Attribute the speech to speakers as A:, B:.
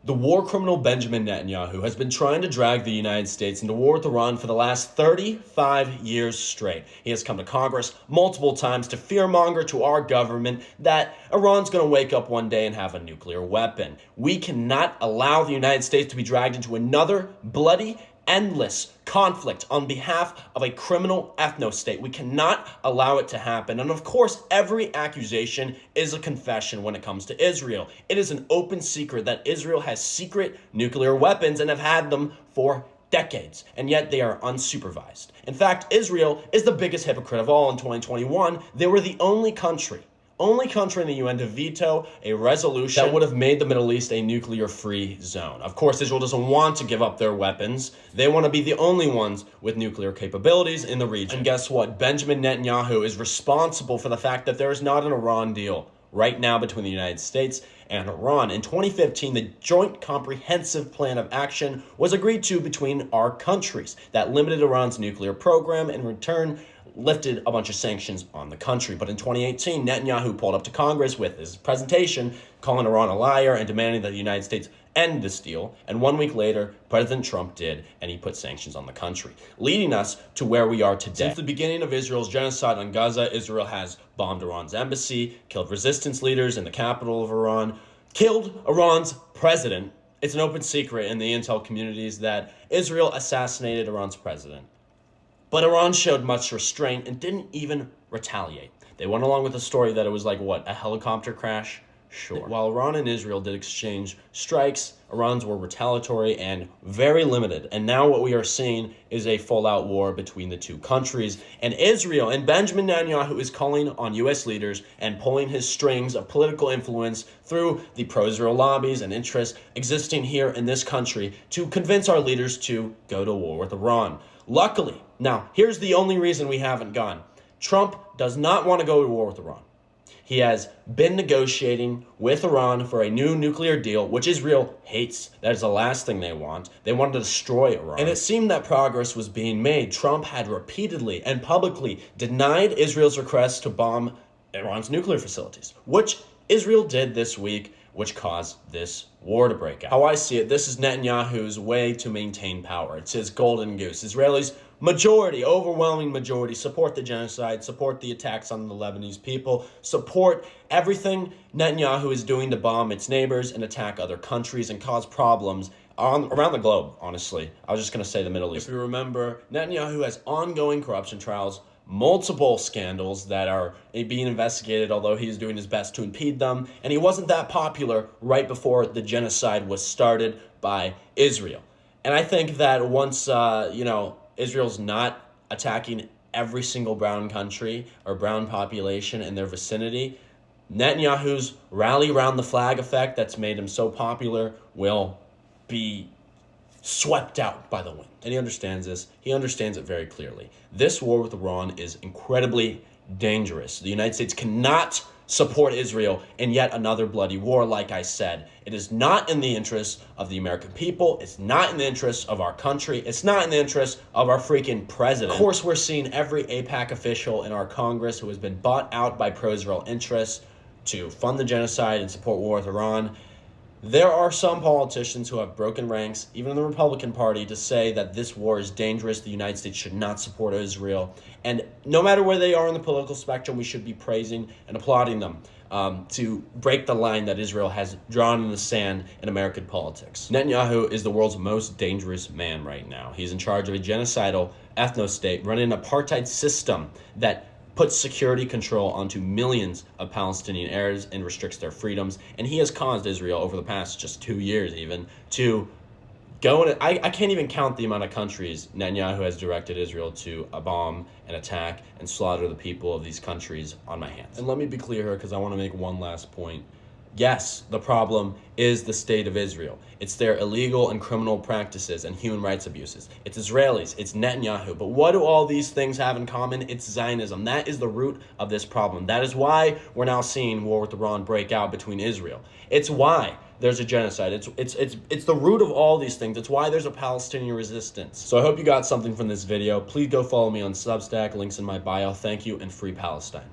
A: The war criminal Benjamin Netanyahu has been trying to drag the United States into war with Iran for the last 35 years straight. He has come to Congress multiple times to fearmonger to our government that Iran's going to wake up one day and have a nuclear weapon. We cannot allow the United States to be dragged into another bloody, endless conflict on behalf of a criminal ethno-state. We cannot allow it to happen. And of course, every accusation is a confession when it comes to Israel. It is an open secret that Israel has secret nuclear weapons and have had them for decades, and yet they are unsupervised. In fact, Israel is the biggest hypocrite of all in 2021. They were the only country in the UN to veto a resolution that would have made the Middle East a nuclear-free zone. Of course, Israel doesn't want to give up their weapons. They want to be the only ones with nuclear capabilities in the region. And guess what? Benjamin Netanyahu is responsible for the fact that there is not an Iran deal right now between the United States and Iran. In 2015, the Joint Comprehensive Plan of Action was agreed to between our countries that limited Iran's nuclear program and in return lifted a bunch of sanctions on the country. But in 2018, Netanyahu pulled up to Congress with his presentation calling Iran a liar and demanding that the United States end this deal. And 1 week later, President Trump did, and he put sanctions on the country, leading us to where we are today. Since the beginning of Israel's genocide on Gaza, Israel has bombed Iran's embassy, killed resistance leaders in the capital of Iran, killed Iran's president. It's an open secret in the intel communities that Israel assassinated Iran's president. But Iran showed much restraint and didn't even retaliate. They went along with the story that it was like, what, a helicopter crash? Sure. While Iran and Israel did exchange strikes, Iran's were retaliatory and very limited. And now what we are seeing is a full-out war between the two countries. And Israel and Benjamin Netanyahu is calling on U.S. leaders and pulling his strings of political influence through the pro-Israel lobbies and interests existing here in this country to convince our leaders to go to war with Iran. Luckily, now, here's the only reason we haven't gone. Trump does not want to go to war with Iran. He has been negotiating with Iran for a new nuclear deal, which Israel hates. That is the last thing they want. They want to destroy Iran. And it seemed that progress was being made. Trump had repeatedly and publicly denied Israel's request to bomb Iran's nuclear facilities, which Israel did this week, which caused this war to break out. How I see it, this is Netanyahu's way to maintain power. It's his golden goose. Israelis overwhelming majority, support the genocide, support the attacks on the Lebanese people, support everything Netanyahu is doing to bomb its neighbors and attack other countries and cause problems around the globe, honestly. I was just going to say the Middle East. If you remember, Netanyahu has ongoing corruption trials, multiple scandals that are being investigated, although he's doing his best to impede them. And he wasn't that popular right before the genocide was started by Israel. And I think that once, Israel's not attacking every single brown country or brown population in their vicinity, Netanyahu's rally around the flag effect that's made him so popular will be swept out by the wind. And he understands this. He understands it very clearly. This war with Iran is incredibly dangerous. The United States cannot support Israel in yet another bloody war. Like I said, it is not in the interest of the American people. It's not in the interest of our country. It's not in the interest of our freaking president. Of course, we're seeing every AIPAC official in our Congress who has been bought out by pro-Israel interests to fund the genocide and support war with Iran. There are some politicians who have broken ranks, even in the Republican Party, to say that this war is dangerous, the United States should not support Israel. And no matter where they are in the political spectrum, we should be praising and applauding them to break the line that Israel has drawn in the sand in American politics. Netanyahu is the world's most dangerous man right now. He's in charge of a genocidal ethno-state, running an apartheid system that puts security control onto millions of Palestinian Arabs and restricts their freedoms. And he has caused Israel over the past just 2 years even to go in. I can't even count the amount of countries Netanyahu has directed Israel to bomb and attack and slaughter the people of these countries on my hands. And let me be clear here because I want to make one last point. Yes, the problem is the state of Israel. It's their illegal and criminal practices and human rights abuses. It's Israelis, it's Netanyahu. But what do all these things have in common? It's Zionism. That is the root of this problem. That is why we're now seeing war with Iran break out between Israel. It's why there's a genocide. It's the root of all these things. It's why there's a Palestinian resistance. So I hope you got something from this video. Please go follow me on Substack. Links in my bio. Thank you, and free Palestine.